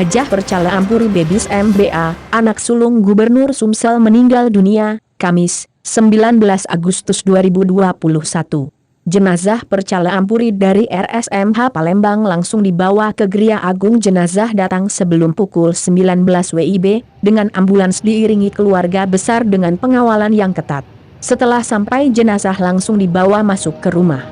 Hajah Percala Ampuri Bebis MBA, anak sulung Gubernur Sumsel meninggal dunia, Kamis, 19 Agustus 2021. Jenazah Percala Ampuri dari RSMH Palembang langsung dibawa ke Gria Agung. Jenazah datang sebelum pukul 19 WIB, dengan ambulans diiringi keluarga besar dengan pengawalan yang ketat. Setelah sampai, jenazah langsung dibawa masuk ke rumah.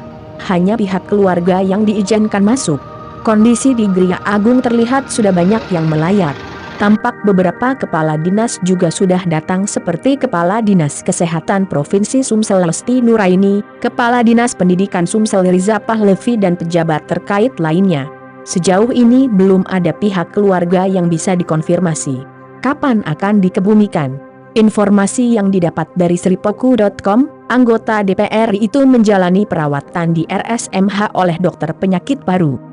Hanya pihak keluarga yang diizinkan masuk. Kondisi di Gria Agung terlihat sudah banyak yang melayat. Tampak beberapa kepala dinas juga sudah datang seperti Kepala Dinas Kesehatan Provinsi Sumsel Lesti Nuraini, Kepala Dinas Pendidikan Sumsel Riza Pahlevi dan pejabat terkait lainnya. Sejauh ini belum ada pihak keluarga yang bisa dikonfirmasi kapan akan dikebumikan. Informasi yang didapat dari sripoku.com, anggota DPR itu menjalani perawatan di RSMH oleh dokter penyakit paru.